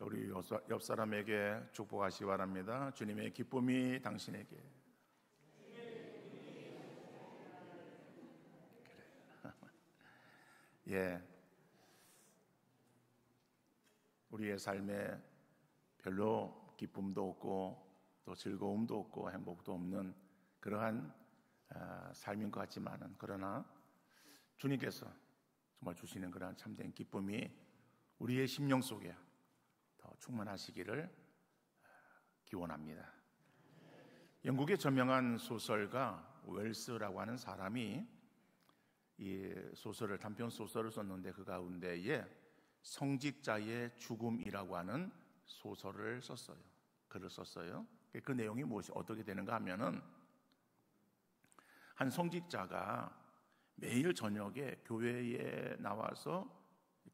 우리 옆 사람에게 축복하시기 바랍니다. 주님의 기쁨이 당신에게. 예, 우리의 삶에 별로 기쁨도 없고 또 즐거움도 없고 행복도 없는 그러한 삶인 것 같지만은, 그러나 주님께서 정말 주시는 그러한 참된 기쁨이 우리의 심령 속에 더 충만하시기를 기원합니다. 영국의 저명한 소설가 웰스라고 하는 사람이 이 소설을, 단편 소설을 썼는데 그 가운데에 성직자의 죽음이라고 하는 소설을 썼어요. 글을 썼어요. 그 내용이 무엇이 어떻게 되는가 하면은, 한 성직자가 매일 저녁에 교회에 나와서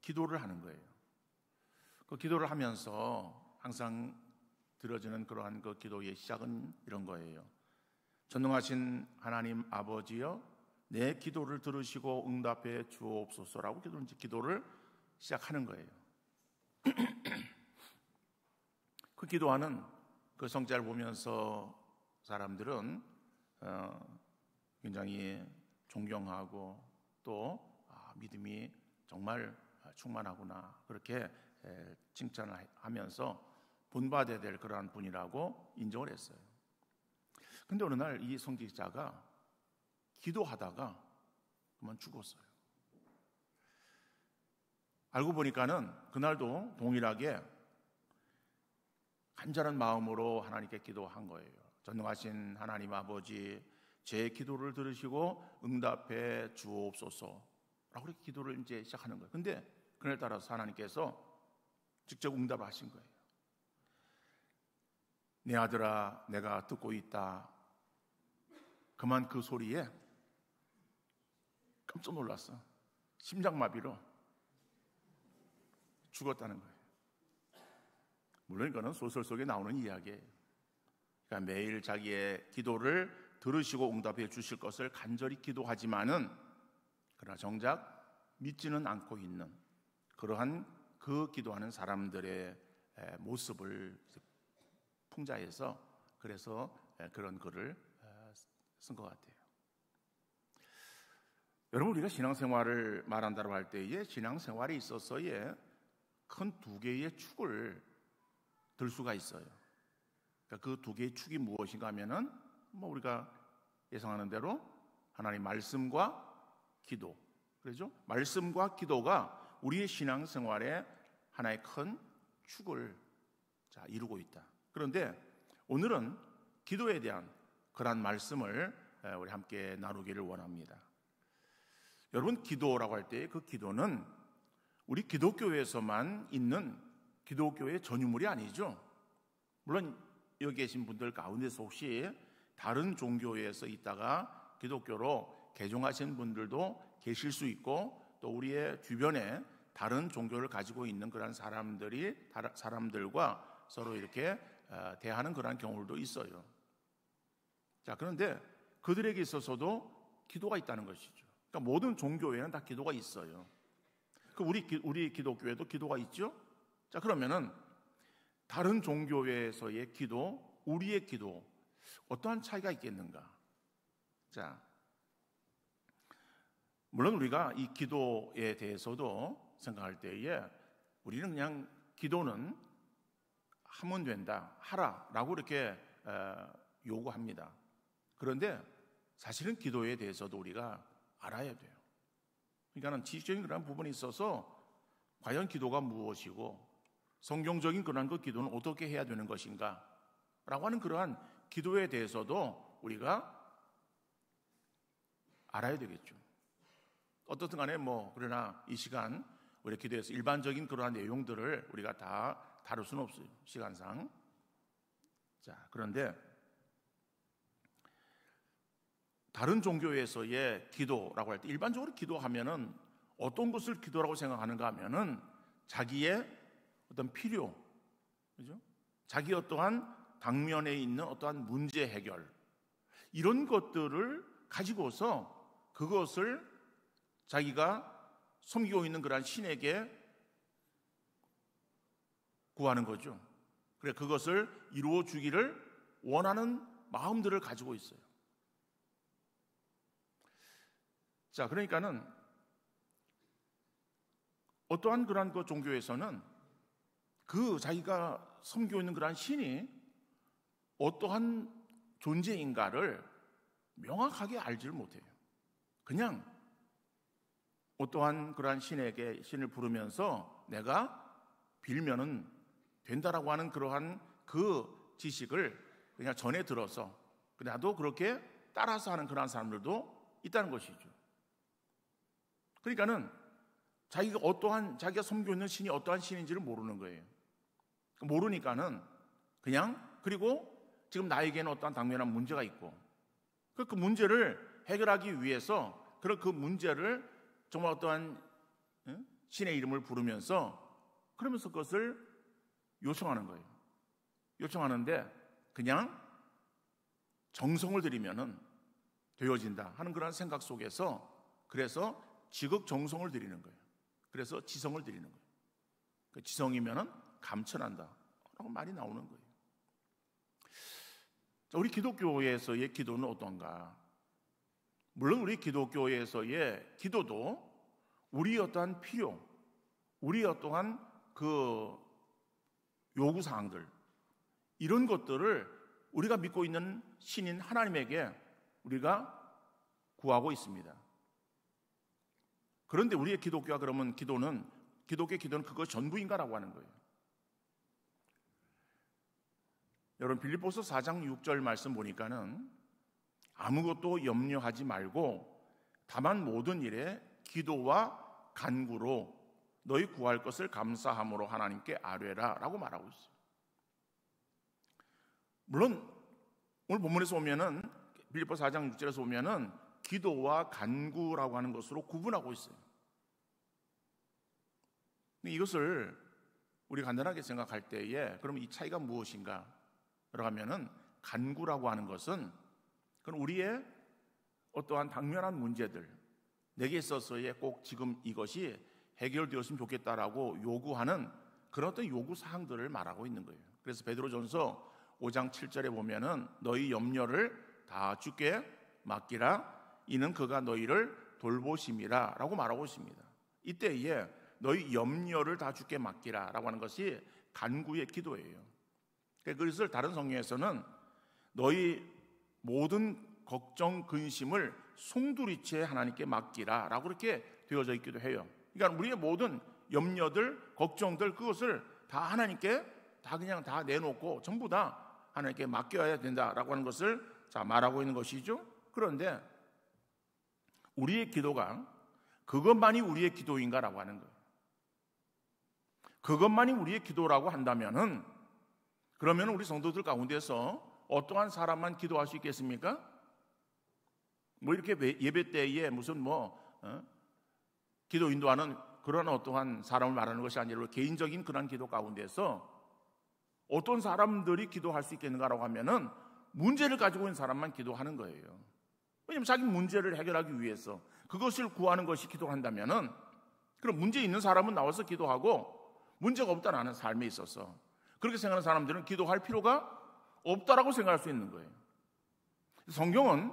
기도를 하는 거예요. 그 기도를 하면서 항상 들어지는 그러한 그 기도의 시작은 이런 거예요. 전능하신 하나님 아버지여, 내 기도를 들으시고 응답해 주옵소서라고 기도를 시작하는 거예요. 그 기도하는 그 성자를 보면서 사람들은 굉장히 존경하고 또 믿음이 정말 충만하구나, 그렇게 칭찬을 하면서 본받아야 될 그러한 분이라고 인정을 했어요. 근데 어느 날 이 성직자가 기도하다가 그만 죽었어요. 알고 보니까는 그날도 동일하게 간절한 마음으로 하나님께 기도한 거예요. 전능하신 하나님 아버지, 제 기도를 들으시고 응답해 주옵소서 라고 이렇게 기도를 이제 시작하는 거예요. 근데 그날 따라서 하나님께서 직접 응답을 하신 거예요. 내 아들아, 내가 듣고 있다. 그만 그 소리에 깜짝 놀랐어. 심장마비로 죽었다는 거예요. 물론 이거는 소설 속에 나오는 이야기예요. 그러니까 매일 자기의 기도를 들으시고 응답해 주실 것을 간절히 기도하지만은, 그러나 정작 믿지는 않고 있는 그러한 그 기도하는 사람들의 모습을 풍자해서 그래서 그런 글을 쓴 것 같아요. 여러분, 우리가 신앙생활을 말한다고 할 때에 신앙생활에 있어서의 큰 두 개의 축을 들 수가 있어요. 그러니까 그 두 개의 축이 무엇인가 하면은 우리가 예상하는 대로 하나님 말씀과 기도, 그렇죠? 말씀과 기도가 우리의 신앙생활에 하나의 큰 축을 이루고 있다. 그런데 오늘은 기도에 대한 그러한 말씀을 우리 함께 나누기를 원합니다. 여러분, 기도라고 할 때 그 기도는 우리 기독교에서만 있는 기독교의 전유물이 아니죠. 물론 여기 계신 분들 가운데서 혹시 다른 종교에서 있다가 기독교로 개종하신 분들도 계실 수 있고, 또 우리의 주변에 다른 종교를 가지고 있는 그런 사람들과 서로 이렇게 대하는 그런 경우도 있어요. 자, 그런데 그들에게 있어서도 기도가 있다는 것이죠. 그러니까 모든 종교에는 다 기도가 있어요. 우리 기독교에도 기도가 있죠. 자, 그러면은 다른 종교에서의 기도, 우리의 기도, 어떠한 차이가 있겠는가? 자, 물론 우리가 이 기도에 대해서도 생각할 때에 우리는 그냥 기도는 하면 된다, 하라라고 이렇게 요구합니다. 그런데 사실은 기도에 대해서도 우리가 알아야 돼요. 그러니까는 지식적인 그런 부분이 있어서 과연 기도가 무엇이고 성경적인 그런 그 기도는 어떻게 해야 되는 것인가 라고 하는 그러한 기도에 대해서도 우리가 알아야 되겠죠. 어떻든 간에 그러나 이 시간 우리 기도에서 일반적인 그러한 내용들을 우리가 다 다룰 수는 없어요, 시간상. 자, 그런데 다른 종교에서의 기도라고 할 때 일반적으로 기도하면은 어떤 것을 기도라고 생각하는가 하면은 자기의 어떤 필요, 그죠? 자기 어떠한 당면에 있는 어떠한 문제 해결, 이런 것들을 가지고서 그것을 자기가 섬기고 있는 그러한 신에게 구하는 거죠. 그래 그것을 이루어 주기를 원하는 마음들을 가지고 있어요. 자, 그러니까는 어떠한 그러한 그 종교에서는 그 자기가 섬기고 있는 그러한 신이 어떠한 존재인가를 명확하게 알지를 못해요. 그냥 어떠한 그러한 신에게 신을 부르면서 내가 빌면은 된다라고 하는 그러한 그 지식을 그냥 전해 들어서 나도 그렇게 따라서 하는 그러한 사람들도 있다는 것이죠. 그러니까는 자기가 섬기고 있는 신이 어떠한 신인지를 모르는 거예요. 모르니까는 그냥 그리고 지금 나에게는 어떠한 당면한 문제가 있고 그 문제를 해결하기 위해서 그 문제를 정말 어떠한 신의 이름을 부르면서 그러면서 그것을 요청하는 거예요. 요청하는데 그냥 정성을 들이면은 되어진다 하는 그런 생각 속에서 그래서 지극 정성을 들이는 거예요. 그래서 지성을 들이는 거예요. 그 지성이면은 감천한다 라고 말이 나오는 거예요. 자, 우리 기독교에서의 기도는 어떤가? 물론 우리 기독교에서의 기도도 우리의 어떠한 필요, 우리의 어떠한 그 요구사항들 이런 것들을 우리가 믿고 있는 신인 하나님에게 우리가 구하고 있습니다. 그런데 우리의 기독교가 그러면 기독교의 기도는 그거 전부인가라고 하는 거예요. 여러분 빌립보서 4장 6절 말씀 보니까는 아무것도 염려하지 말고 다만 모든 일에 기도와 간구로 너희 구할 것을 감사함으로 하나님께 아뢰라 라고 말하고 있어요. 물론 오늘 본문에서 보면은 빌립보서 4장 6절에서 보면은 기도와 간구라고 하는 것으로 구분하고 있어요. 이것을 우리 간단하게 생각할 때에 그러면 이 차이가 무엇인가? 그러면은 간구라고 하는 것은 그건 우리의 어떠한 당면한 문제들 내게 있어서의 꼭 지금 이것이 해결되었으면 좋겠다라고 요구하는 그런 어떤 요구 사항들을 말하고 있는 거예요. 그래서 베드로전서 5장 7절에 보면은 너희 염려를 다 주께 맡기라 이는 그가 너희를 돌보심이라 라고 말하고 있습니다. 이때에 너희 염려를 다 주께 맡기라 라고 하는 것이 간구의 기도예요. 그것을 다른 성경에서는 너희 모든 걱정 근심을 송두리째 하나님께 맡기라 라고 이렇게 되어져 있기도 해요. 그러니까 우리의 모든 염려들 걱정들 그것을 다 하나님께 그냥 다 내놓고 전부 다 하나님께 맡겨야 된다라고 하는 것을 말하고 있는 것이죠. 그런데 우리의 기도가 그것만이 우리의 기도인가라고 하는 거예요. 그것만이 우리의 기도라고 한다면은 그러면 우리 성도들 가운데서 어떠한 사람만 기도할 수 있겠습니까? 뭐 이렇게 예배 때에 무슨 기도 인도하는 그런 어떠한 사람을 말하는 것이 아니라 개인적인 그런 기도 가운데서 어떤 사람들이 기도할 수 있겠는가라고 하면은 문제를 가지고 있는 사람만 기도하는 거예요. 왜냐하면 자기 문제를 해결하기 위해서 그것을 구하는 것이 기도한다면은 그럼 문제 있는 사람은 나와서 기도하고 문제가 없다는 삶에 있어서 그렇게 생각하는 사람들은 기도할 필요가 없다라고 생각할 수 있는 거예요. 성경은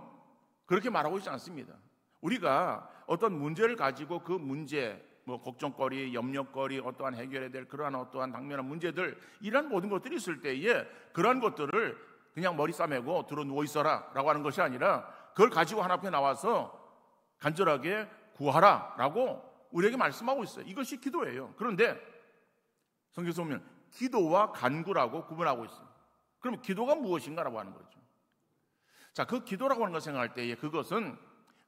그렇게 말하고 있지 않습니다. 우리가 어떤 문제를 가지고 그 문제, 걱정거리, 염려거리, 어떠한 해결해야 될 그러한 어떠한 당면한 문제들 이런 모든 것들이 있을 때에 그러한 것들을 그냥 머리 싸매고 들어 누워 있어라 라고 하는 것이 아니라 그걸 가지고 하나 앞에 나와서 간절하게 구하라 라고 우리에게 말씀하고 있어요. 이것이 기도예요. 그런데 성경에서 보면 기도와 간구라고 구분하고 있어요. 그럼 기도가 무엇인가라고 하는 거죠. 자, 그 기도라고 하는 걸 생각할 때에 그것은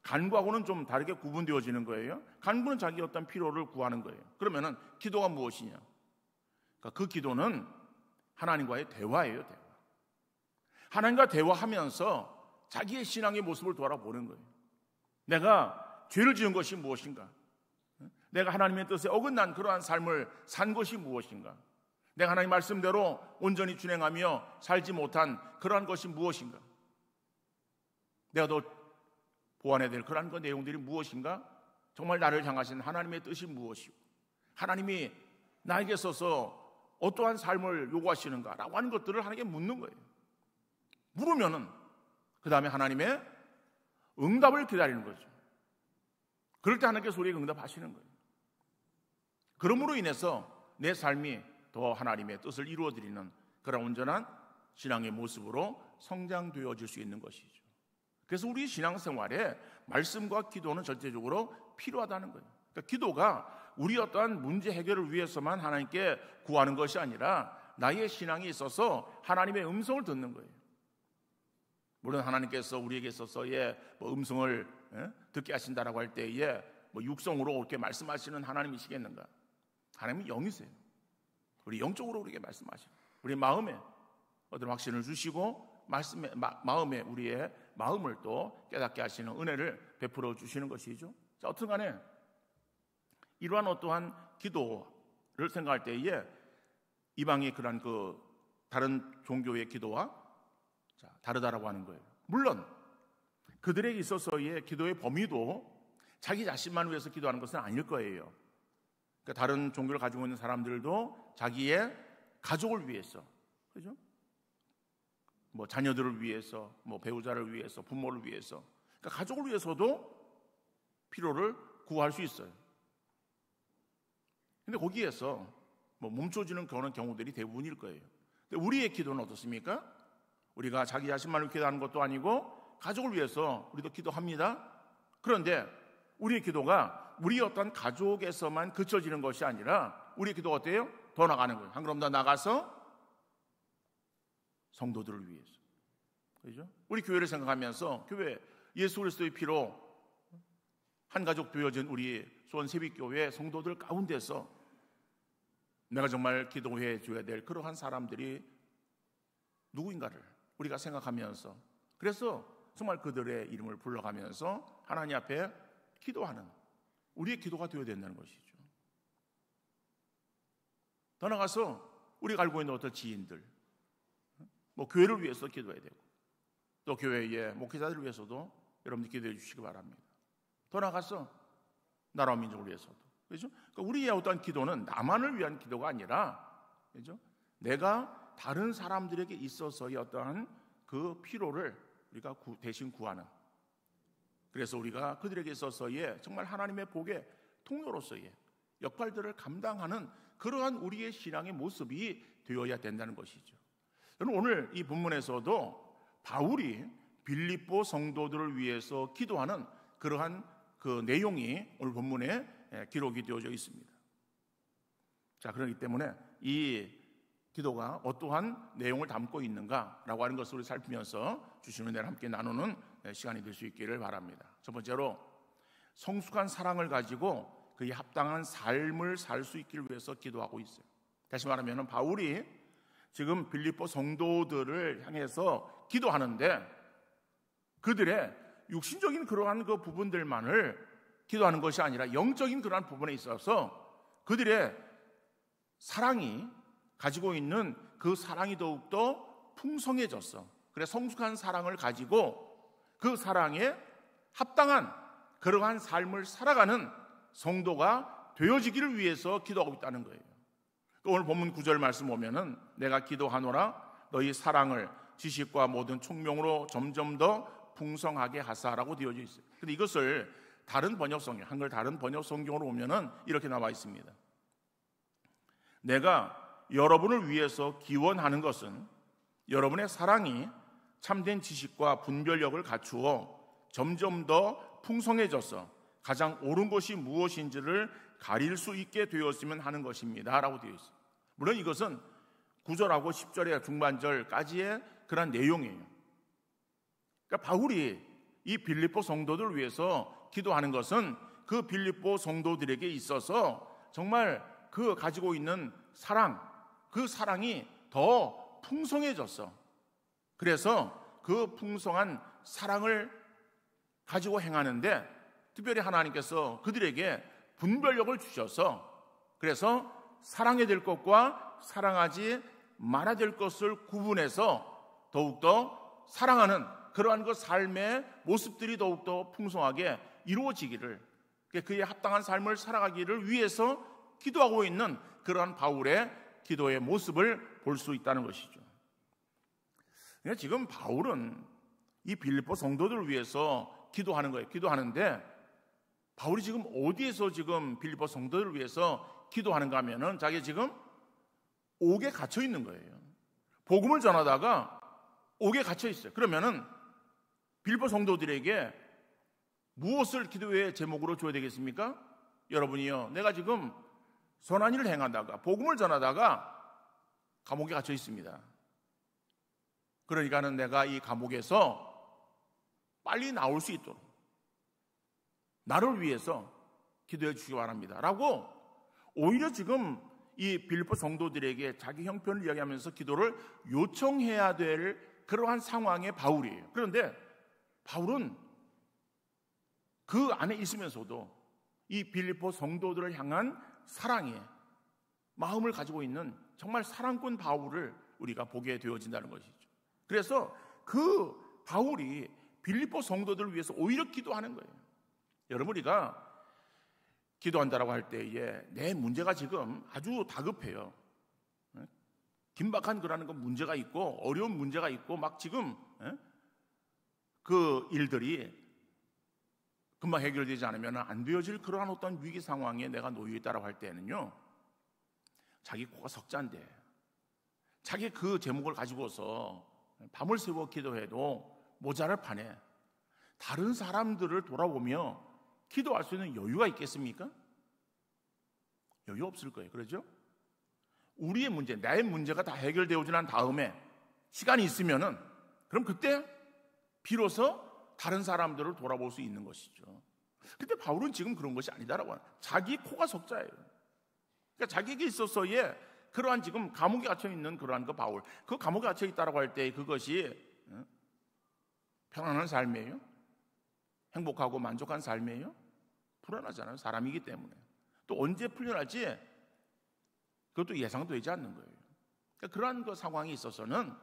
간구하고는 좀 다르게 구분되어지는 거예요. 간구는 자기 어떤 필요를 구하는 거예요. 그러면은 기도가 무엇이냐? 그러니까 그 기도는 하나님과의 대화예요, 대화. 하나님과 대화하면서 자기의 신앙의 모습을 돌아보는 거예요. 내가 죄를 지은 것이 무엇인가? 내가 하나님의 뜻에 어긋난 그러한 삶을 산 것이 무엇인가? 내가 하나님 말씀대로 온전히 준행하며 살지 못한 그러한 것이 무엇인가? 내가 더 보완해야 될 그러한 그 내용들이 무엇인가? 정말 나를 향하신 하나님의 뜻이 무엇이고 하나님이 나에게 있어서 어떠한 삶을 요구하시는가라고 하는 것들을 하나님께 묻는 거예요. 물으면은 그 다음에 하나님의 응답을 기다리는 거죠. 그럴 때 하나님께서 우리에게 응답하시는 거예요. 그러므로 인해서 내 삶이 더 하나님의 뜻을 이루어드리는 그런 온전한 신앙의 모습으로 성장되어질 수 있는 것이죠. 그래서 우리 신앙생활에 말씀과 기도는 전체적으로 필요하다는 거예요. 그러니까 기도가 우리 어떠한 문제 해결을 위해서만 하나님께 구하는 것이 아니라 나의 신앙이 있어서 하나님의 음성을 듣는 거예요. 물론 하나님께서 우리에게 있어서의 음성을 듣게 하신다라고 할 때에 육성으로 이렇게 말씀하시는 하나님이시겠는가? 하나님은 영이세요. 우리 영적으로 우리에게 말씀하시고 우리 마음에 어떤 확신을 주시고 마음에 우리의 마음을 또 깨닫게 하시는 은혜를 베풀어 주시는 것이죠. 자, 어떤 간에 이러한 어떠한 기도를 생각할 때에 이방의 그런 다른 종교의 기도와 다르다라고 하는 거예요. 물론 그들에게 있어서의 기도의 범위도 자기 자신만 위해서 기도하는 것은 아닐 거예요. 그러니까 다른 종교를 가지고 있는 사람들도 자기의 가족을 위해서, 그죠? 자녀들을 위해서, 배우자를 위해서, 부모를 위해서, 그러니까 가족을 위해서도 필요를 구할 수 있어요. 근데 거기에서 멈춰지는 그런 경우들이 대부분일 거예요. 근데 우리의 기도는 어떻습니까? 우리가 자기 자신만을 기도하는 것도 아니고 가족을 위해서 우리도 기도합니다. 그런데 우리의 기도가 우리 어떤 가족에서만 그쳐지는 것이 아니라 우리의 기도가 어때요? 더 나가는 거예요. 한 걸음 더 나가서 성도들을 위해서, 그렇죠? 우리 교회를 생각하면서 교회 예수 그리스도의 피로 한 가족 되어진 우리 수원 세빛교회 성도들 가운데서 내가 정말 기도해 줘야 될 그러한 사람들이 누구인가를 우리가 생각하면서, 그래서 정말 그들의 이름을 불러가면서 하나님 앞에 기도하는 우리의 기도가 되어야 된다는 것이죠. 더 나가서 우리가 알고 있는 어떤 지인들, 교회를 위해서 기도해야 되고, 또 교회의 목회자들을 위해서도 여러분들 기도해 주시기 바랍니다. 더 나가서 나라와 민족을 위해서도, 그렇죠? 그러니까 우리의 어떤 기도는 나만을 위한 기도가 아니라, 그렇죠? 내가 다른 사람들에게 있어서의 어떠한 그 필요를 우리가 대신 구하는, 그래서 우리가 그들에게 있어서의 정말 하나님의 복의 통로로서의 역할들을 감당하는 그러한 우리의 신앙의 모습이 되어야 된다는 것이죠. 저는 오늘 이 본문에서도 바울이 빌립보 성도들을 위해서 기도하는 그러한 그 내용이 오늘 본문에 기록이 되어져 있습니다. 자, 그렇기 때문에 이 기도가 어떠한 내용을 담고 있는가라고 하는 것을 살피면서 주시는 은혜를 함께 나누는 시간이 될 수 있기를 바랍니다. 첫 번째로 성숙한 사랑을 가지고 그에 합당한 삶을 살 수 있기를 위해서 기도하고 있어요. 다시 말하면 바울이 지금 빌립보 성도들을 향해서 기도하는데 그들의 육신적인 그러한 그 부분들만을 기도하는 것이 아니라 영적인 그러한 부분에 있어서 그들의 사랑이 가지고 있는 그 사랑이 더욱더 풍성해졌어. 그래서 성숙한 사랑을 가지고 그 사랑에 합당한 그러한 삶을 살아가는 성도가 되어지기를 위해서 기도하고 있다는 거예요. 오늘 본문 9절 말씀 보면은 내가 기도하노라 너희 사랑을 지식과 모든 총명으로 점점 더 풍성하게 하사라고 되어져 있어요. 근데 이것을 다른 번역 성경, 한글 다른 번역 성경으로 보면은 이렇게 나와 있습니다. 내가 여러분을 위해서 기원하는 것은 여러분의 사랑이 참된 지식과 분별력을 갖추어 점점 더 풍성해져서 가장 옳은 것이 무엇인지를 가릴 수 있게 되었으면 하는 것입니다 라고 되어 있어요. 물론 이것은 9절하고 10절의 중반절까지의 그런 내용이에요. 그러니까 바울이 이 빌립보 성도들을 위해서 기도하는 것은 그 빌립보 성도들에게 있어서 정말 그 가지고 있는 사랑, 그 사랑이 더 풍성해졌어. 그래서 그 풍성한 사랑을 가지고 행하는데 특별히 하나님께서 그들에게 분별력을 주셔서 그래서 사랑해야 될 것과 사랑하지 말아야 될 것을 구분해서 더욱더 사랑하는 그러한 그 삶의 모습들이 더욱더 풍성하게 이루어지기를, 그에 합당한 삶을 살아가기를 위해서 기도하고 있는 그러한 바울의 기도의 모습을 볼 수 있다는 것이죠. 그러니까 지금 바울은 이 빌립보 성도들을 위해서 기도하는 거예요. 기도하는데 바울이 지금 어디에서 지금 빌립보 성도들을 위해서 기도하는가 하면은 자기 지금 옥에 갇혀 있는 거예요. 복음을 전하다가 옥에 갇혀 있어요. 그러면은 빌립보 성도들에게 무엇을 기도의 제목으로 줘야 되겠습니까? 여러분이요, 내가 지금 선한 일을 행하다가 복음을 전하다가 감옥에 갇혀 있습니다. 그러니까는 내가 이 감옥에서 빨리 나올 수 있도록 나를 위해서 기도해 주시기 바랍니다 라고 오히려 지금 이 빌립보 성도들에게 자기 형편을 이야기하면서 기도를 요청해야 될 그러한 상황의 바울이에요. 그런데 바울은 그 안에 있으면서도 이 빌립보 성도들을 향한 사랑의 마음을 가지고 있는 정말 사랑꾼 바울을 우리가 보게 되어진다는 것이죠. 그래서 그 바울이 빌립보 성도들을 위해서 오히려 기도하는 거예요. 여러분, 우리가 기도한다라고 할 때에 내 문제가 지금 아주 다급해요. 긴박한 그러는 건 문제가 있고 어려운 문제가 있고 막 지금 그 일들이 금방 해결되지 않으면 안 되어질 그러한 어떤 위기 상황에 내가 놓여 있다라고 할 때는요, 자기 코가 석자인데 자기 그 제목을 가지고서 밤을 새워 기도해도 모자랄 판에 다른 사람들을 돌아보며 기도할 수 있는 여유가 있겠습니까? 여유 없을 거예요. 그렇죠? 우리의 문제, 나의 문제가 다 해결되어지고 난 다음에 시간이 있으면은 그럼 그때 비로소 다른 사람들을 돌아볼 수 있는 것이죠. 근데 바울은 지금 그런 것이 아니다라고 하는, 자기 코가 석자예요. 그러니까 자기에게 있어서의 그러한 지금 감옥에 갇혀 있는 그러한 그 바울, 그 감옥에 갇혀 있다라고 할 때 그것이 편안한 삶이에요? 행복하고 만족한 삶이에요? 불안하잖아요. 사람이기 때문에. 또 언제 풀려날지 그것도 예상되지 않는 거예요. 그러니까 그러한 그 상황이 있어서는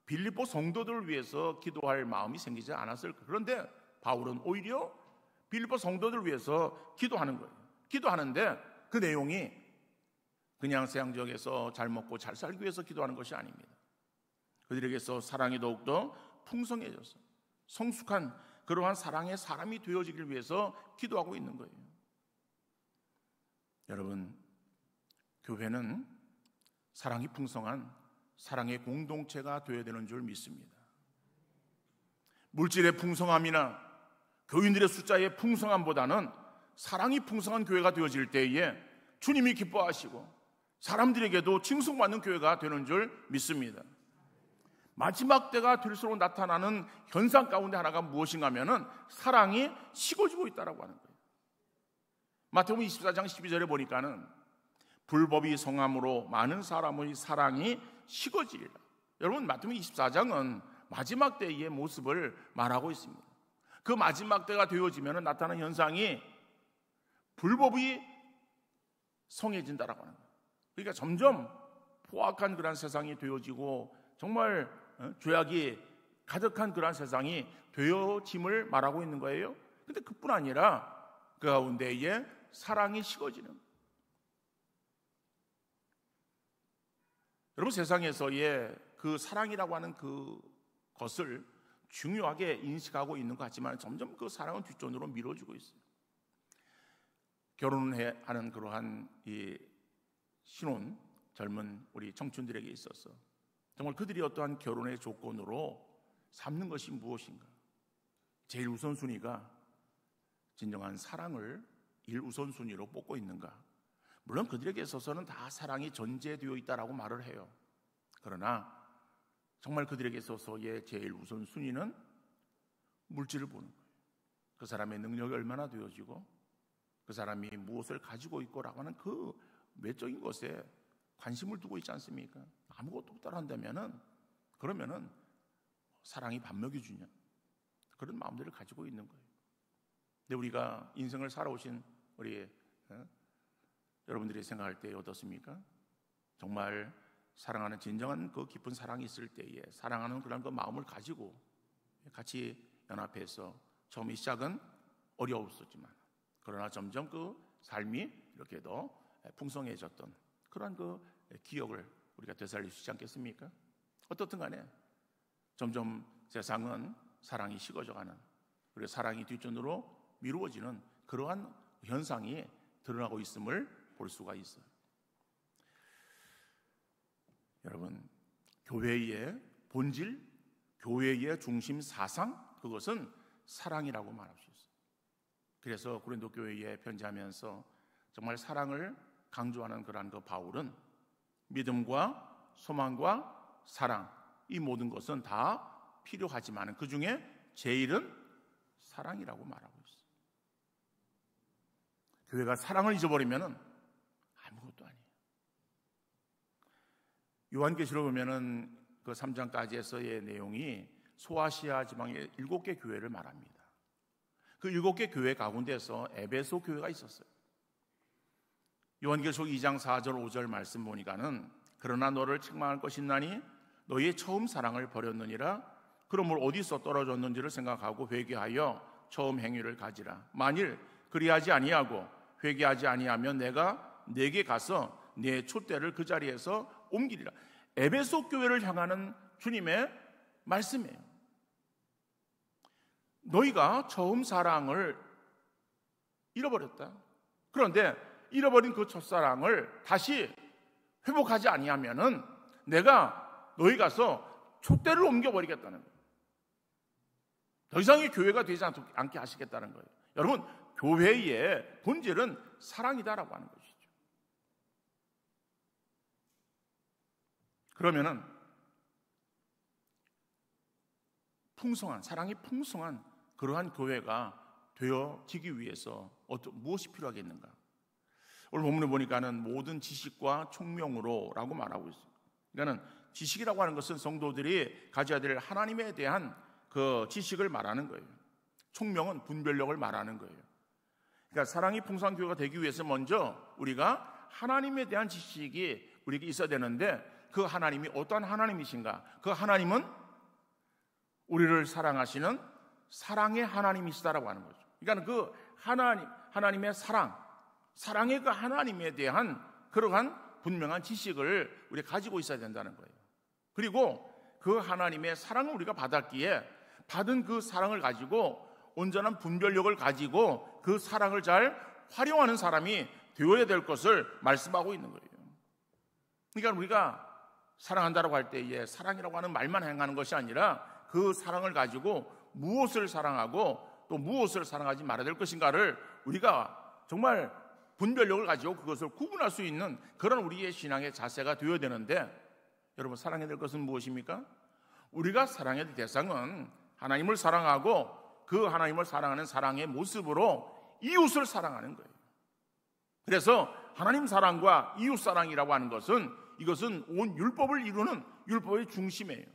빌립보 성도들을 위해서 기도할 마음이 생기지 않았을 거예요. 그런데 바울은 오히려 빌립보 성도들을 위해서 기도하는 거예요. 기도하는데 그 내용이 그냥 세상적에서 잘 먹고 잘 살기 위해서 기도하는 것이 아닙니다. 그들에게서 사랑이 더욱더 풍성해져서 성숙한 그러한 사랑의 사람이 되어지길 위해서 기도하고 있는 거예요. 여러분, 교회는 사랑이 풍성한 사랑의 공동체가 되어야 되는 줄 믿습니다. 물질의 풍성함이나 교인들의 숫자의 풍성함보다는 사랑이 풍성한 교회가 되어질 때에 주님이 기뻐하시고 사람들에게도 칭송받는 교회가 되는 줄 믿습니다. 마지막 때가 될수록 나타나는 현상 가운데 하나가 무엇인가 하면은 사랑이 식어지고 있다라고 하는 거예요. 마태복음 24장 12절에 보니까는 불법이 성함으로 많은 사람의 사랑이 식어지리라. 여러분, 마태복음 24장은 마지막 때의 모습을 말하고 있습니다. 그 마지막 때가 되어지면 나타나는 현상이 불법이 성해진다라고 하는 거예요. 그러니까 점점 포악한 그런 세상이 되어지고 정말 죄악이 가득한 그런 세상이 되어짐을 말하고 있는 거예요. 근데 그뿐 아니라 그 가운데에 사랑이 식어지는, 여러분, 세상에서의 그 사랑이라고 하는 그 것을 중요하게 인식하고 있는 것 같지만 점점 그 사랑은 뒷전으로 미뤄지고 있어요. 결혼을 하는 그러한 이 신혼 젊은 우리 청춘들에게 있어서 정말 그들이 어떠한 결혼의 조건으로 삼는 것이 무엇인가? 제일 우선순위가 진정한 사랑을 1우선순위로 뽑고 있는가? 물론 그들에게 있어서는 다 사랑이 전제되어 있다라고 말을 해요. 그러나 정말 그들에게 있어서의 제일 우선순위는 물질을 보는 거예요. 그 사람의 능력이 얼마나 되어지고 그 사람이 무엇을 가지고 있고라고 하는 그 외적인 것에 관심을 두고 있지 않습니까? 아무것도 없다고 한다면은 그러면은 사랑이 밥 먹여주냐, 그런 마음들을 가지고 있는 거예요. 근데 우리가 인생을 살아오신 우리 여러분들이 생각할 때 어떻습니까? 정말 사랑하는 진정한 그 깊은 사랑이 있을 때에 사랑하는 그런 그 마음을 가지고 같이 연합해서 처음 이 시작은 어려웠었지만 그러나 점점 그 삶이 이렇게 더 풍성해졌던 그런 그 기억을 우리가 되살릴 수 있지 않겠습니까? 어떻든 간에 점점 세상은 사랑이 식어져가는, 그리고 사랑이 뒷전으로 미루어지는 그러한 현상이 드러나고 있음을 볼 수가 있어요. 여러분, 교회의 본질, 교회의 중심 사상, 그것은 사랑이라고 말할 수 있어요. 그래서 고린도 교회에 편지하면서 정말 사랑을 강조하는 그러한 그 바울은 믿음과 소망과 사랑, 이 모든 것은 다 필요하지만 그 중에 제일은 사랑이라고 말하고 있어요. 교회가 사랑을 잊어버리면 아무것도 아니에요. 요한계시록 보면은 그 3장까지에서의 내용이 소아시아 지방의 7개 교회를 말합니다. 그 7개 교회 가운데서 에베소 교회가 있었어요. 요한계시록 2장 4절 5절 말씀 보니까는 그러나 너를 책망할 것이 있나니 너희의 처음 사랑을 버렸느니라. 그러므로 어디서 떨어졌는지를 생각하고 회개하여 처음 행위를 가지라. 만일 그리하지 아니하고 회개하지 아니하면 내가 네게 가서 네 촛대를 그 자리에서 옮기리라. 에베소 교회를 향하는 주님의 말씀이에요. 너희가 처음 사랑을 잃어버렸다. 그런데 잃어버린 그 첫사랑을 다시 회복하지 아니하면은 내가 너희 가서 촛대를 옮겨버리겠다는 거예요. 더 이상의 교회가 되지 않게 하시겠다는 거예요. 여러분, 교회의 본질은 사랑이다라고 하는 것이죠. 그러면은 풍성한, 사랑이 풍성한 그러한 교회가 되어지기 위해서 무엇이 필요하겠는가? 오늘 본문에 보니까는 모든 지식과 총명으로라고 말하고 있어요. 그러니까는 지식이라고 하는 것은 성도들이 가져야 될 하나님에 대한 그 지식을 말하는 거예요. 총명은 분별력을 말하는 거예요. 그러니까 사랑이 풍성한 교회가 되기 위해서 먼저 우리가 하나님에 대한 지식이 우리에게 있어야 되는데, 그 하나님이 어떠한 하나님이신가? 그 하나님은 우리를 사랑하시는 사랑의 하나님이시다라고 하는 거죠. 그러니까 그 하나님의 사랑의 그 하나님에 대한 그러한 분명한 지식을 우리가 가지고 있어야 된다는 거예요. 그리고 그 하나님의 사랑을 우리가 받았기에 받은 그 사랑을 가지고 온전한 분별력을 가지고 그 사랑을 잘 활용하는 사람이 되어야 될 것을 말씀하고 있는 거예요. 그러니까 우리가 사랑한다라고 할 때에 사랑이라고 하는 말만 행하는 것이 아니라 그 사랑을 가지고 무엇을 사랑하고 또 무엇을 사랑하지 말아야 될 것인가를 우리가 정말 분별력을 가지고 그것을 구분할 수 있는 그런 우리의 신앙의 자세가 되어야 되는데, 여러분, 사랑해야 될 것은 무엇입니까? 우리가 사랑해야 될 대상은 하나님을 사랑하고 그 하나님을 사랑하는 사랑의 모습으로 이웃을 사랑하는 거예요. 그래서 하나님 사랑과 이웃 사랑이라고 하는 것은 이것은 온 율법을 이루는 율법의 중심이에요.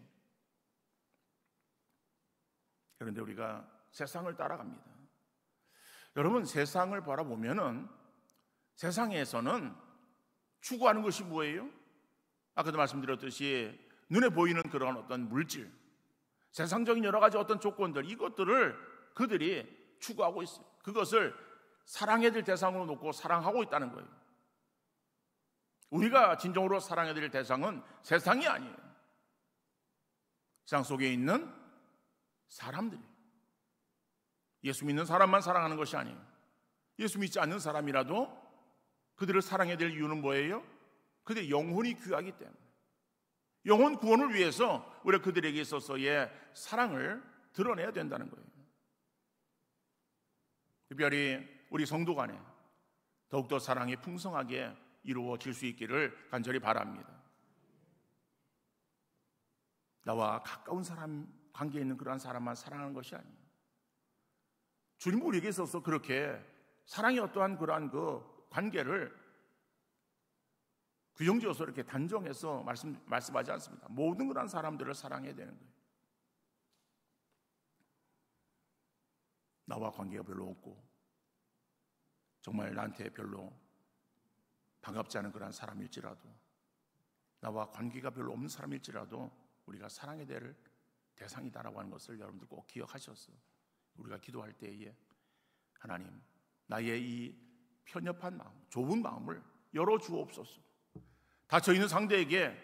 그런데 우리가 세상을 따라갑니다. 여러분, 세상을 바라보면은 세상에서는 추구하는 것이 뭐예요? 아까도 말씀드렸듯이 눈에 보이는 그런 어떤 물질, 세상적인 여러 가지 어떤 조건들, 이것들을 그들이 추구하고 있어요. 그것을 사랑해야 될 대상으로 놓고 사랑하고 있다는 거예요. 우리가 진정으로 사랑해야 될 대상은 세상이 아니에요. 세상 속에 있는 사람들이, 예수 믿는 사람만 사랑하는 것이 아니에요. 예수 믿지 않는 사람이라도 그들을 사랑해야 될 이유는 뭐예요? 그들의 영혼이 귀하기 때문에, 영혼 구원을 위해서 우리가 그들에게 있어서의 사랑을 드러내야 된다는 거예요. 특별히 우리 성도 간에 더욱더 사랑이 풍성하게 이루어질 수 있기를 간절히 바랍니다. 나와 가까운 사람, 관계에 있는 그러한 사람만 사랑하는 것이 아니에요. 주님 우리에게 있어서 그렇게 사랑의 어떠한 그러한 그 관계를 규정지어서 이렇게 단정해서 말씀하지 않습니다. 모든 그러한 사람들을 사랑해야 되는 거예요. 나와 관계가 별로 없고 정말 나한테 별로 반갑지 않은 그러한 사람일지라도, 나와 관계가 별로 없는 사람일지라도 우리가 사랑해야 될 대상이다라고 하는 것을 여러분들 꼭 기억하셔서 우리가 기도할 때에 하나님, 나의 이 편협한 마음, 좁은 마음을 열어주옵소서. 닫혀있는 상대에게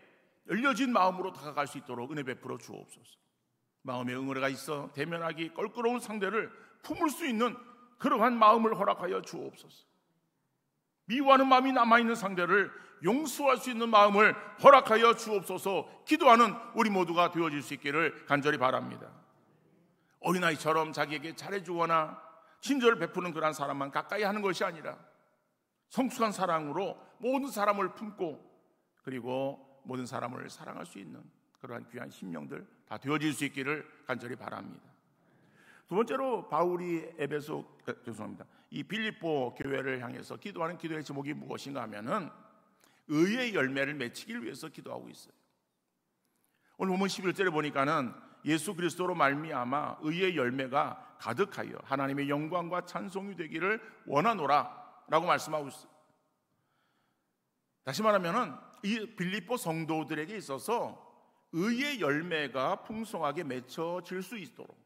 열려진 마음으로 다가갈 수 있도록 은혜 베풀어 주옵소서. 마음에 응어리가 있어 대면하기 껄끄러운 상대를 품을 수 있는 그러한 마음을 허락하여 주옵소서. 미워하는 마음이 남아있는 상대를 용서할 수 있는 마음을 허락하여 주옵소서. 기도하는 우리 모두가 되어질 수 있기를 간절히 바랍니다. 어린아이처럼 자기에게 잘해주거나 친절을 베푸는 그런 사람만 가까이 하는 것이 아니라 성숙한 사랑으로 모든 사람을 품고 그리고 모든 사람을 사랑할 수 있는 그러한 귀한 심령들 다 되어질 수 있기를 간절히 바랍니다. 두 번째로 바울이 이 빌립보 교회를 향해서 기도하는 기도의 제목이 무엇인가 하면은 의의 열매를 맺히기 위해서 기도하고 있어요. 오늘 본문 11절에 보니까는 예수 그리스도로 말미암아 의의 열매가 가득하여 하나님의 영광과 찬송이 되기를 원하노라 라고 말씀하고 있어요. 다시 말하면은 이 빌립보 성도들에게 있어서 의의 열매가 풍성하게 맺혀질 수 있도록,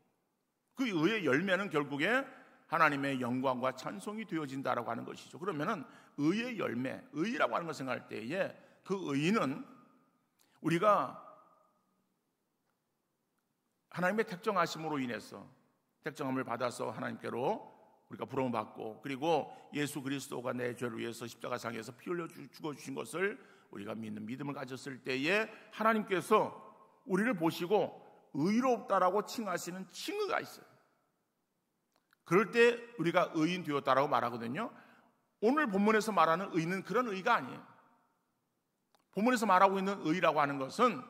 그 의의 열매는 결국에 하나님의 영광과 찬송이 되어진다라고 하는 것이죠. 그러면은 의의 열매, 의라고 하는 걸 생각할 때에 그 의는 우리가 하나님의 택정하심으로 인해서 택정함을 받아서 하나님께로 우리가 부름을 받고, 그리고 예수 그리스도가 내 죄를 위해서 십자가상에서 피 흘려 죽어주신 것을 우리가 믿는 믿음을 가졌을 때에 하나님께서 우리를 보시고 의롭다라고 칭하시는 칭의가 있어요. 그럴 때 우리가 의인 되었다라고 말하거든요. 오늘 본문에서 말하는 의는 그런 의가 아니에요. 본문에서 말하고 있는 의라고 하는 것은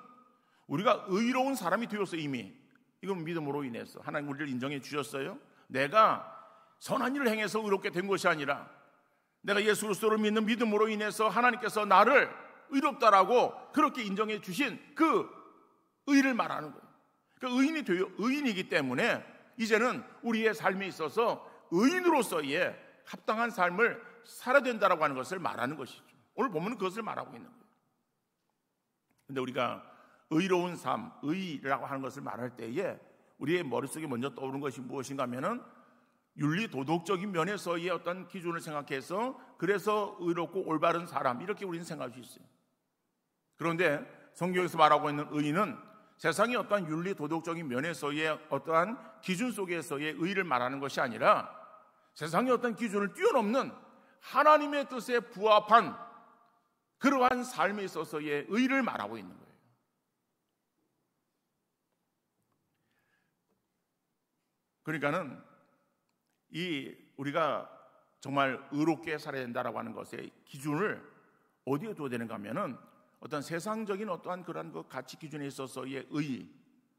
우리가 의로운 사람이 되었어요. 이미 이건 믿음으로 인해서 하나님 우리를 인정해 주셨어요. 내가 선한 일을 행해서 의롭게 된 것이 아니라 내가 예수 그리스도를 믿는 믿음으로 인해서 하나님께서 나를 의롭다라고 그렇게 인정해 주신 그 의를 말하는 거예요. 그러니까 의인이기 때문에 이제는 우리의 삶에 있어서 의인으로서의 합당한 삶을 살아야 된다라고 하는 것을 말하는 것이죠. 오늘 보면 그것을 말하고 있는 거예요. 그런데 우리가 의로운 삶, 의라고 하는 것을 말할 때에 우리의 머릿속에 먼저 떠오르는 것이 무엇인가 하면은 윤리 도덕적인 면에서의 어떤 기준을 생각해서 그래서 의롭고 올바른 사람, 이렇게 우리는 생각할 수 있어요. 그런데 성경에서 말하고 있는 의는 세상의 어떠한 윤리 도덕적인 면에서의 어떠한 기준 속에서의 의를 말하는 것이 아니라 세상의 어떤 기준을 뛰어넘는 하나님의 뜻에 부합한 그러한 삶에 있어서의 의를 말하고 있는 거예요. 그러니까는 우리가 정말 의롭게 살아야 된다라고 하는 것의 기준을 어디에 둬야 되는가 하면은 어떤 세상적인 어떠한 그런 그 가치 기준에 있어서의 의,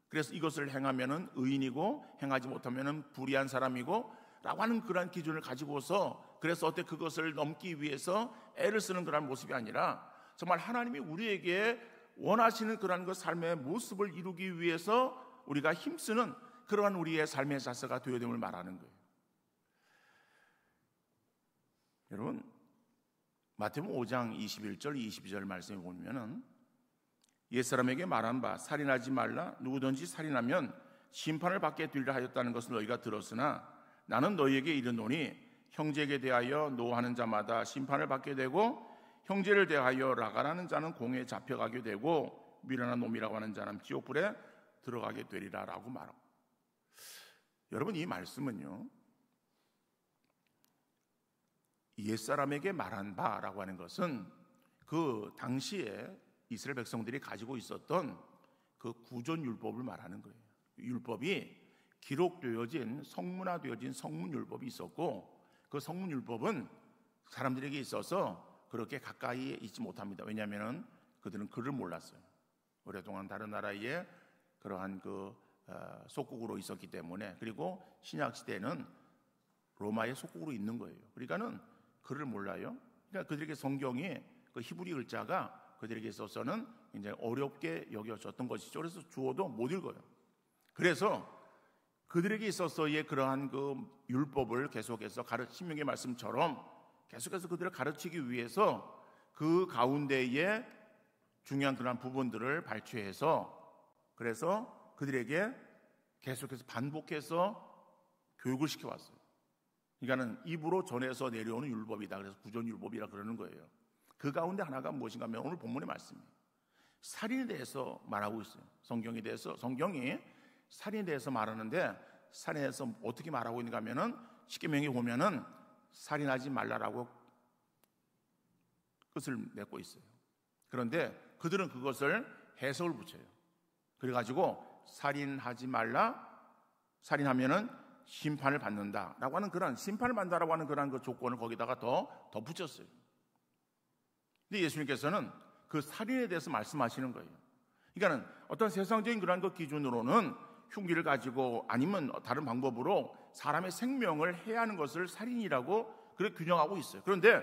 그래서 이것을 행하면은 의인이고 행하지 못하면은 불의한 사람이고 라고 하는 그런 기준을 가지고서 그래서 어떻게 그것을 넘기 위해서 애를 쓰는 그런 모습이 아니라 정말 하나님이 우리에게 원하시는 그런 그 삶의 모습을 이루기 위해서 우리가 힘쓰는 그러한 우리의 삶의 자세가 되어야 됨을 말하는 거예요. 여러분, 마태복음 5장 21절 22절 말씀에 보면은 옛사람에게 말한 바 살인하지 말라, 누구든지 살인하면 심판을 받게 되리라 하였다는 것을 너희가 들었으나 나는 너희에게 이르노니 형제에게 대하여 노하는 자마다 심판을 받게 되고 형제를 대하여 라가라는 자는 공에 잡혀가게 되고 미련한 놈이라고 하는 자는 지옥불에 들어가게 되리라 라고 말하고, 여러분 이 말씀은요 옛사람에게 말한 바라고 하는 것은 그 당시에 이스라엘 백성들이 가지고 있었던 그 구존율법을 말하는 거예요. 율법이 기록되어진 성문화되어진 성문율법이 있었고 그 성문율법은 사람들에게 있어서 그렇게 가까이 있지 못합니다. 왜냐하면 그들은 글을 몰랐어요. 오랫동안 다른 나라의 그러한 그 속국으로 있었기 때문에, 그리고 신약 시대는 로마의 속국으로 있는 거예요. 그러니까는 글을 몰라요. 그러니까 그들에게 성경이 그 히브리 글자가 그들에게 있어서는 굉장히 어렵게 여겨졌던 것이죠. 그래서 주어도 못 읽어요. 그래서 그들에게 있어서의 그러한 그 율법을 계속해서 신명의 말씀처럼 계속해서 그들을 가르치기 위해서 그 가운데에 중요한 그러한 부분들을 발췌해서 그래서 그들에게 계속해서 반복해서 교육을 시켜왔어요. 그러니까는 입으로 전해서 내려오는 율법이다. 그래서 구존율법이라 그러는 거예요. 그 가운데 하나가 무엇인가 하면 오늘 본문의 말씀입니다. 살인에 대해서 말하고 있어요. 성경이 살인에 대해서 말하는데, 살인에 대해서 어떻게 말하고 있는가 하면은 십계명에 보면은 살인하지 말라라고 끝을 맺고 있어요. 그런데 그들은 그것을 해석을 붙여요. 그래가지고 살인하지 말라, 살인하면은 심판을 받는다라고 하는 그런 심판을 받는다라고 하는 그런 그 조건을 거기다가 더 붙였어요. 근데 예수님께서는 그 살인에 대해서 말씀하시는 거예요. 그러니까는 어떤 세상적인 그런 그 기준으로는 흉기를 가지고 아니면 다른 방법으로 사람의 생명을 해하는 것을 살인이라고 그렇게 규정하고 있어요. 그런데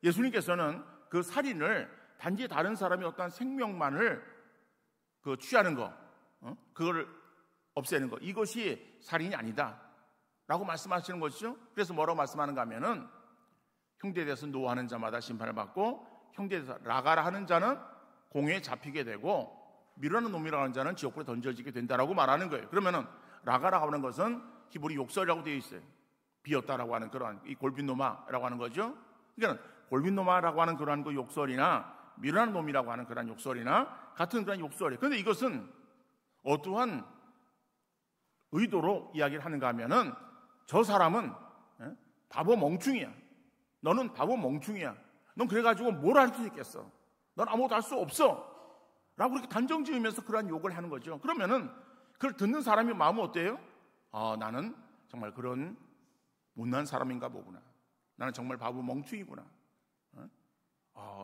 예수님께서는 그 살인을 단지 다른 사람의 어떤 생명만을 그 취하는 거, 그거를 없애는 거, 이것이 살인이 아니다라고 말씀하시는 것이죠. 그래서 뭐라고 말씀하는가 하면은 형제에 대해서 노하는 자마다 심판을 받고 형제에 대해서 라가라 하는 자는 공회에 잡히게 되고 미루하는 놈이라고 하는 자는 지옥불에 던져지게 된다라고 말하는 거예요. 그러면은 라가라고 하는 것은 히브리 욕설이라고 되어 있어요. 비었다라고 하는 그러한 이 골빈노마라고 하는 거죠. 그러니까 골빈노마라고 하는 그러한 그 욕설이나 미루하는 놈이라고 하는 그러한 욕설이나 같은 그런 욕설이. 그런데 이것은 어떠한 의도로 이야기를 하는가 하면은 저 사람은 바보 멍충이야. 너는 바보 멍충이야. 넌 그래가지고 뭘 할 수 있겠어? 넌 아무것도 할 수 없어. 라고 그렇게 단정 지으면서 그러한 욕을 하는 거죠. 그러면은 그걸 듣는 사람의 마음은 어때요? 나는 정말 그런 못난 사람인가 보구나. 나는 정말 바보 멍충이구나.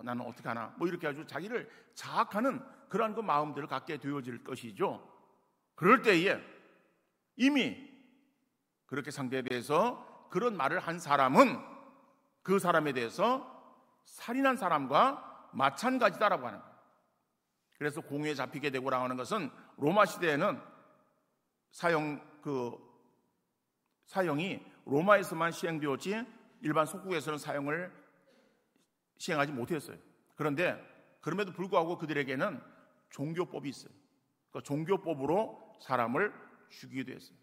나는 어떻게 하나. 뭐 이렇게 아주 자기를 자학하는 그러한 그 마음들을 갖게 되어질 것이죠. 그럴 때에 이미 그렇게 상대에 대해서 그런 말을 한 사람은 그 사람에 대해서 살인한 사람과 마찬가지다라고 하는 거예요. 그래서 공회에 잡히게 되고라고 하는 것은 로마 시대에는 사형이 로마에서만 시행되었지 일반 속국에서는 사형을 시행하지 못했어요. 그런데 그럼에도 불구하고 그들에게는 종교법이 있어요. 그 종교법으로 사람을 죽이기도 했어요.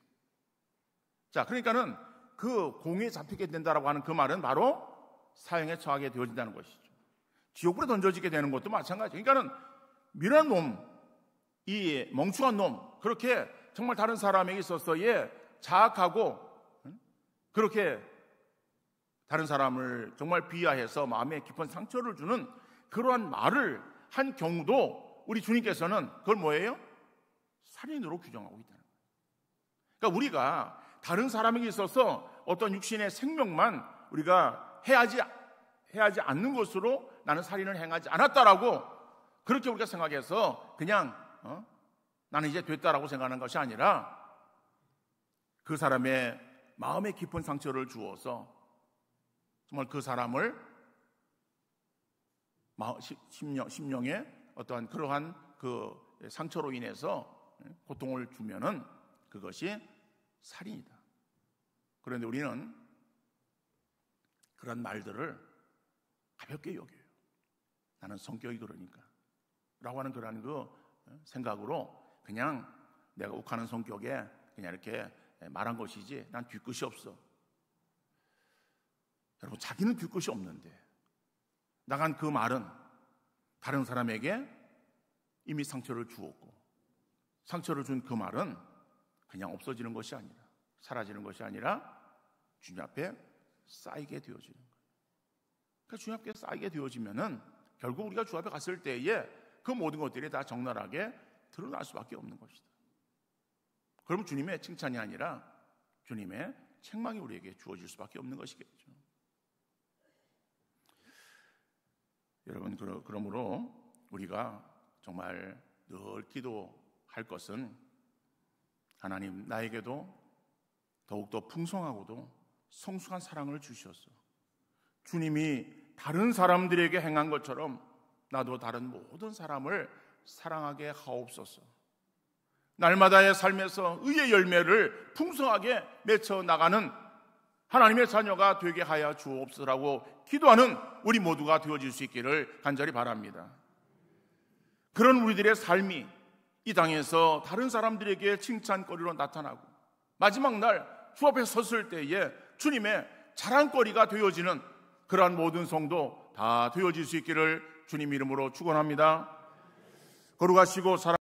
자, 그러니까는 그 공회에 잡히게 된다라고 하는 그 말은 바로 사형에 처하게 되어진다는 것이죠. 지옥불에 던져지게 되는 것도 마찬가지예요. 그러니까는 미련한 놈, 이 멍충한 놈, 그렇게 정말 다른 사람에게 있어서의 자학하고 그렇게 다른 사람을 정말 비하해서 마음에 깊은 상처를 주는 그러한 말을 한 경우도 우리 주님께서는 그걸 뭐예요? 살인으로 규정하고 있다는 거예요. 그러니까 우리가 다른 사람에게 있어서 어떤 육신의 생명만 우리가 해하지 않는 것으로 나는 살인을 행하지 않았다라고 그렇게 우리가 생각해서 그냥 나는 이제 됐다라고 생각하는 것이 아니라 그 사람의 마음에 깊은 상처를 주어서 정말 그 사람을 심령에 어떠한 그러한 그 상처로 인해서 고통을 주면은 그것이 살인이다. 그런데 우리는 그런 말들을 가볍게 여겨요. 나는 성격이 그러니까 라고 하는 그런 그 생각으로 그냥 내가 욱하는 성격에 그냥 이렇게 말한 것이지 난 뒤끝이 없어. 여러분, 자기는 뒤끝이 없는데 나간 그 말은 다른 사람에게 이미 상처를 주었고 상처를 준 그 말은 그냥 없어지는 것이 아니라 사라지는 것이 아니라 주님 앞에 쌓이게 되어지는 거예요. 그러니까 주님 앞에 쌓이게 되어지면은 결국 우리가 주 앞에 갔을 때에 그 모든 것들이 다 적나라하게 드러날 수밖에 없는 것이다. 그러면 주님의 칭찬이 아니라 주님의 책망이 우리에게 주어질 수밖에 없는 것이겠죠. 여러분, 그러므로 우리가 정말 늘 기도할 것은 하나님, 나에게도 더욱더 풍성하고도 성숙한 사랑을 주셔서 주님이 다른 사람들에게 행한 것처럼 나도 다른 모든 사람을 사랑하게 하옵소서. 날마다의 삶에서 의의 열매를 풍성하게 맺혀 나가는 하나님의 자녀가 되게 하여 주옵소서라고 기도하는 우리 모두가 되어질 수 있기를 간절히 바랍니다. 그런 우리들의 삶이 이 땅에서 다른 사람들에게 칭찬거리로 나타나고 마지막 날 주 앞에 섰을 때에 주님의 자랑거리가 되어지는 그러한 모든 성도 다 되어질 수 있기를 주님 이름으로 축원합니다. 거룩하시고 사랑